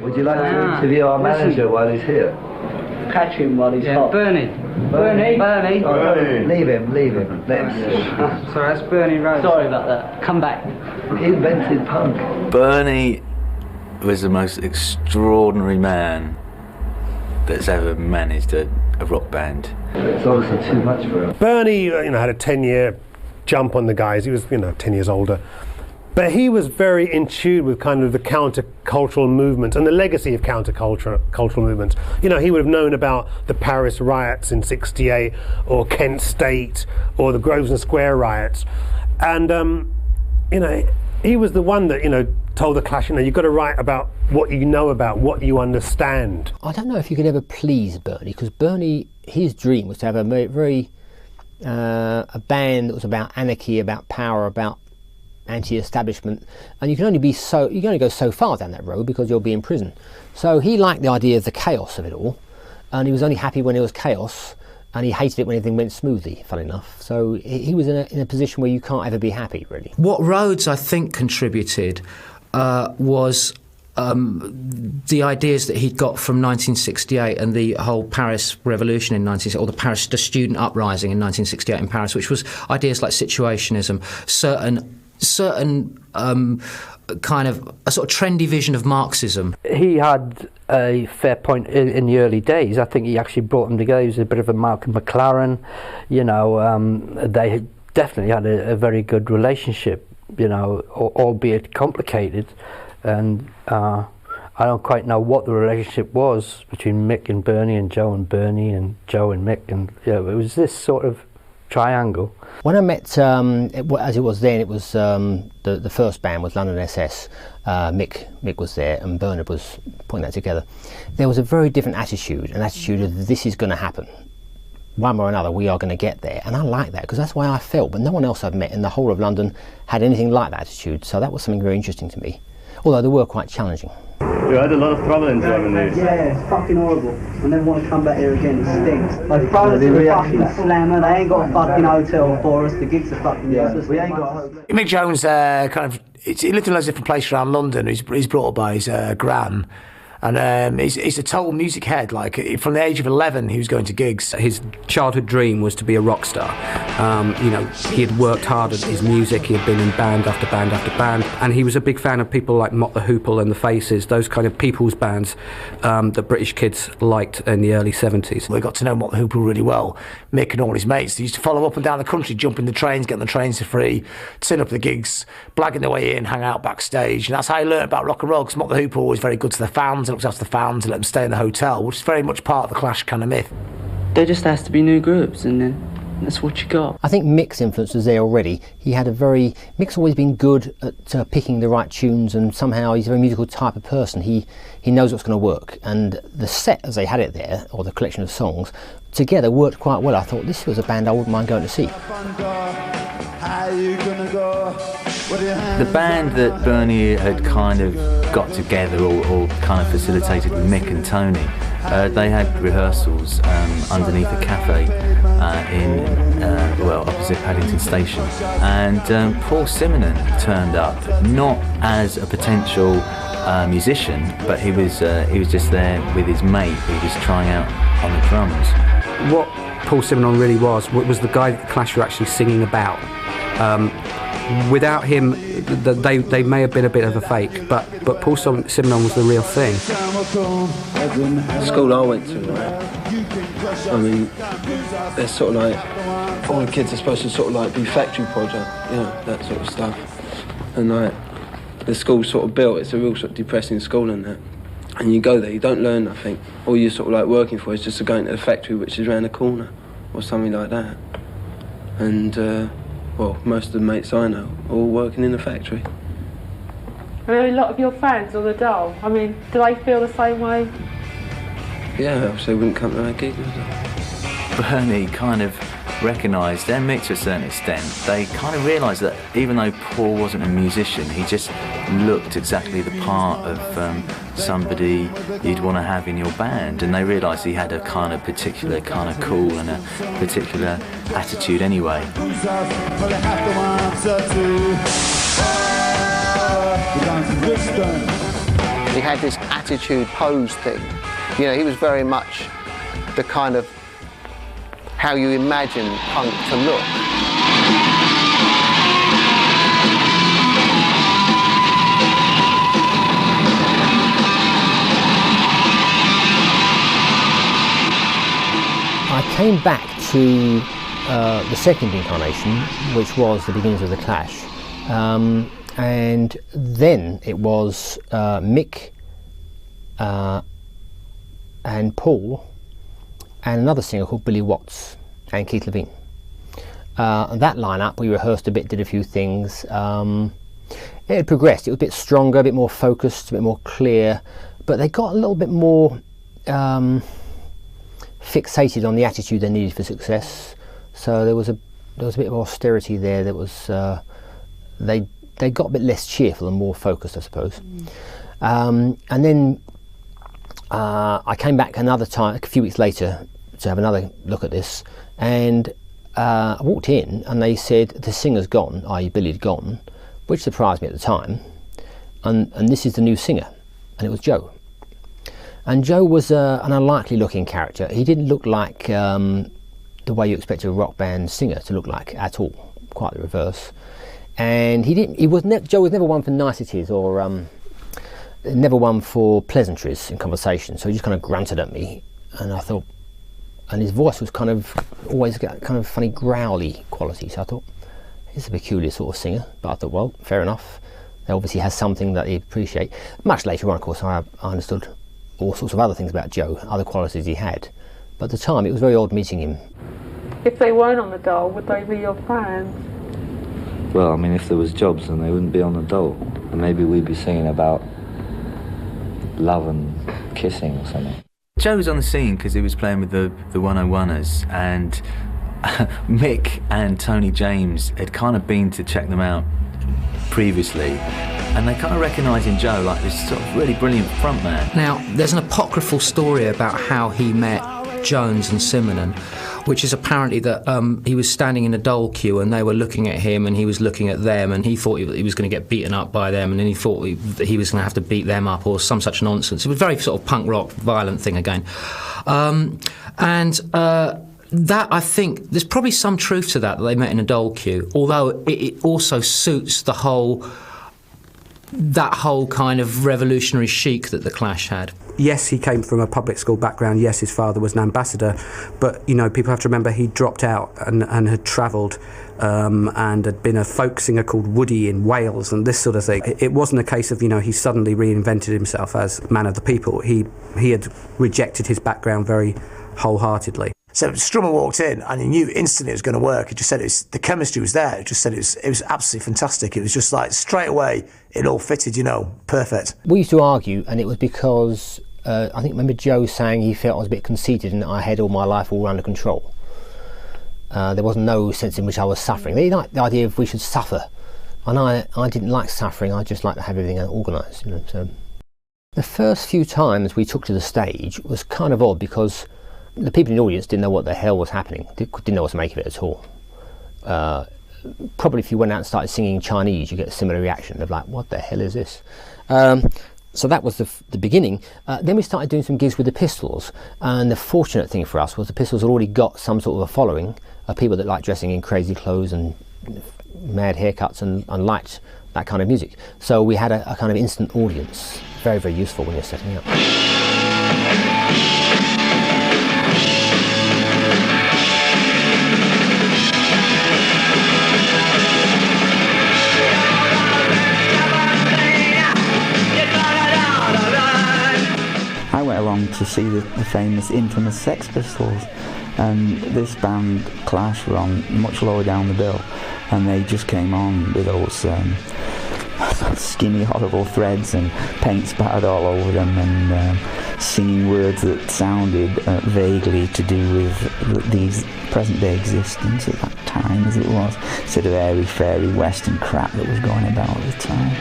Would you like to interview our manager while he's here? Catch him while he's hot. Bernie. Leave him. Let him. Sorry, that's Bernie Rhodes. Sorry about that. Come back. He invented punk. Bernie was the most extraordinary man that's ever managed a rock band. It's obviously too much for him. Bernie, had a 10-year jump on the guys. He was, 10 years older. But he was very in tune with kind of the counter-cultural movement and the legacy of counter-cultural movement. He would have known about the Paris riots in '68, or Kent State, or the Grosvenor Square riots. And, he was the one that, told the Clash, you've got to write about what you know about, what you understand. I don't know if you could ever please Bernie, because Bernie, his dream was to have a very a band that was about anarchy, about power, about anti-establishment, and you can only go so far down that road because you'll be in prison. So he liked the idea of the chaos of it all, and he was only happy when there was chaos, and he hated it when everything went smoothly, funny enough. So he was in a position where you can't ever be happy, really. What Rhodes, I think, contributed was the ideas that he'd got from 1968 and the whole Paris Revolution in 1968, or the student uprising in 1968 in Paris, which was ideas like situationism, certain kind of a sort of trendy vision of Marxism. He had a fair point in the early days. I think he actually brought them together. He was a bit of a Malcolm McLaren. They definitely had a very good relationship, albeit complicated. And I don't quite know what the relationship was between Mick and Bernie, and Joe and Bernie, and Joe and Mick, and it was this sort of triangle. When I met, as it was then, it was the first band was London SS. Mick was there, and Bernard was putting that together. There was a very different attitude, an attitude of this is going to happen. One way or another, we are going to get there. And I like that, because that's the way I felt, but no one else I've met in the whole of London had anything like that attitude. So that was something very interesting to me, although they were quite challenging. You had a lot of trouble in Germany. Yeah, it's fucking horrible. I never want to come back here again, it stinks. They throw us to the fucking slammer, they ain't got a fucking hotel for us, the gigs are fucking useless. We ain't got a hotel. Mick Jones, he lived in loads of different places around London. He's brought up by his gran. And he's a total music head. Like, from the age of 11, he was going to gigs. His childhood dream was to be a rock star. He had worked hard at his music. He had been in band after band after band, and he was a big fan of people like Mott the Hoople and the Faces, those kind of people's bands that British kids liked in the early 70s. We got to know Mott the Hoople really well. Mick and all his mates, they used to follow up and down the country, jumping the trains, getting the trains for free, turn up the gigs, blagging their way in, hang out backstage. And that's how he learned about rock and roll, because Mott the Hoople was very good to the fans, looks after the fans and let them stay in the hotel, which is very much part of the Clash kind of myth. There just has to be new groups, and then that's what you got. I think Mick's influence was there already. Mick's always been good at picking the right tunes, and somehow he's a very musical type of person. He knows what's going to work, and the set as they had it there, or the collection of songs, together worked quite well. I thought this was a band I wouldn't mind going to see. The band that Bernie had kind of got together or kind of facilitated with Mick and Tony, they had rehearsals underneath a cafe opposite Paddington Station. And Paul Simonon turned up, not as a potential musician, but he was just there with his mate who was trying out on the drums. What Paul Simonon really was the guy that the Clash were actually singing about. Without him, they may have been a bit of a fake, but Paul Simonon was the real thing. The school I went to, they're sort of like, all the kids are supposed to sort of like be factory project, that sort of stuff. And like, the school's sort of built, it's a real sort of depressing school and that. And you go there, you don't learn nothing. All you're sort of like working for is just to go into the factory, which is around the corner, or something like that. And, most of the mates I know are all working in the factory. A lot of your fans on the dole, do they feel the same way? Yeah, else they wouldn't come to our gigs. Bernie kind of recognised, and Mick to a certain extent, they kind of realised that even though Paul wasn't a musician, he just looked exactly the part of somebody you'd want to have in your band, and they realised he had a kind of particular kind of cool and a particular attitude anyway. He had this attitude pose thing. You know, he was very much the kind of how you imagine punk to look. I came back to the second incarnation, which was the beginnings of the Clash, and then it was Mick and Paul and another singer called Billy Watts and Keith Levine. That lineup, we rehearsed a bit, did a few things. It had progressed. It was a bit stronger, a bit more focused, a bit more clear, but they got a little bit more fixated on the attitude they needed for success. So there was a bit of austerity there. There was they got a bit less cheerful and more focused, I suppose. And then I came back another time, a few weeks later, to have another look at this, and I walked in and they said the singer's gone, i.e. Billy had gone, which surprised me at the time, and this is the new singer, and it was Joe. And Joe was an unlikely looking character. He didn't look like the way you expect a rock band singer to look like at all, quite the reverse. And Joe was never one for niceties or never one for pleasantries in conversation, so he just kind of grunted at me, and I thought, and his voice was kind of always got kind of funny growly quality, so I thought, he's a peculiar sort of singer, but I thought, well, fair enough, he obviously has something that he appreciate. Much later on, of course, I understood all sorts of other things about Joe, other qualities he had, but at the time it was very odd meeting him. If they weren't on the dole, would they be your fans? Well, I mean, if there was jobs, then they wouldn't be on the dole, and maybe we'd be singing about love and kissing or something. Joe was on the scene because he was playing with the 101ers, and Mick and Tony James had kind of been to check them out previously, and they kind of recognised in Joe like this sort of really brilliant frontman. Now, there's an apocryphal story about how he met Jones and Simonon, which is apparently that he was standing in a dole queue and they were looking at him and he was looking at them, and he thought he was going to get beaten up by them, and then he thought that he was going to have to beat them up or some such nonsense. It was a very sort of punk rock, violent thing again. That, I think, there's probably some truth to that they met in a dole queue, although it also suits that whole kind of revolutionary chic that the Clash had. Yes, he came from a public school background. Yes, his father was an ambassador, but you know, people have to remember he dropped out and had travelled and had been a folk singer called Woody in Wales and this sort of thing. It wasn't a case of, you know, he suddenly reinvented himself as man of the people. He had rejected his background very wholeheartedly. So Strummer walked in and he knew instantly it was going to work. He just said the chemistry was there. He just said it was absolutely fantastic. It was just like straight away it all fitted, you know, perfect. We used to argue, and it was because I think remember Joe saying he felt I was a bit conceited and I had all my life all under control. There was no sense in which I was suffering. They liked the idea of we should suffer, and I didn't like suffering. I just liked to have everything organised, you know. So the first few times we took to the stage was kind of odd because the people in the audience didn't know what the hell was happening, didn't know what to make of it at all. Probably if you went out and started singing Chinese, you get a similar reaction of like, what the hell is this? So that was the beginning. Then we started doing some gigs with the Pistols, and the fortunate thing for us was the Pistols had already got some sort of a following of people that liked dressing in crazy clothes and mad haircuts and liked that kind of music. So we had a kind of instant audience, very, very useful when you're setting up. I went along to see the famous, infamous Sex Pistols, and this band Clash were on much lower down the bill, and they just came on with those skinny, horrible threads and paint spattered all over them, and singing words that sounded vaguely to do with these present-day existence at that time, as it was, instead of airy-fairy Western crap that was going about at the time.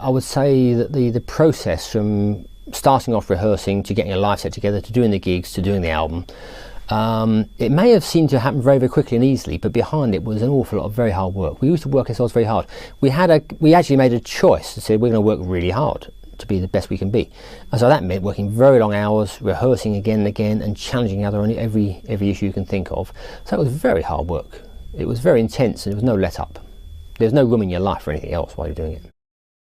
I would say that the process from starting off rehearsing to getting a live set together to doing the gigs to doing the album It may have seemed to happen very, very quickly and easily, but behind it was an awful lot of very hard work. We used to work ourselves very hard. We actually made a choice to say we're going to work really hard to be the best we can be. And so that meant working very long hours, rehearsing again and again, and challenging each other on every issue you can think of. So it was very hard work. It was very intense, and there was no let up. There's no room in your life for anything else while you're doing it.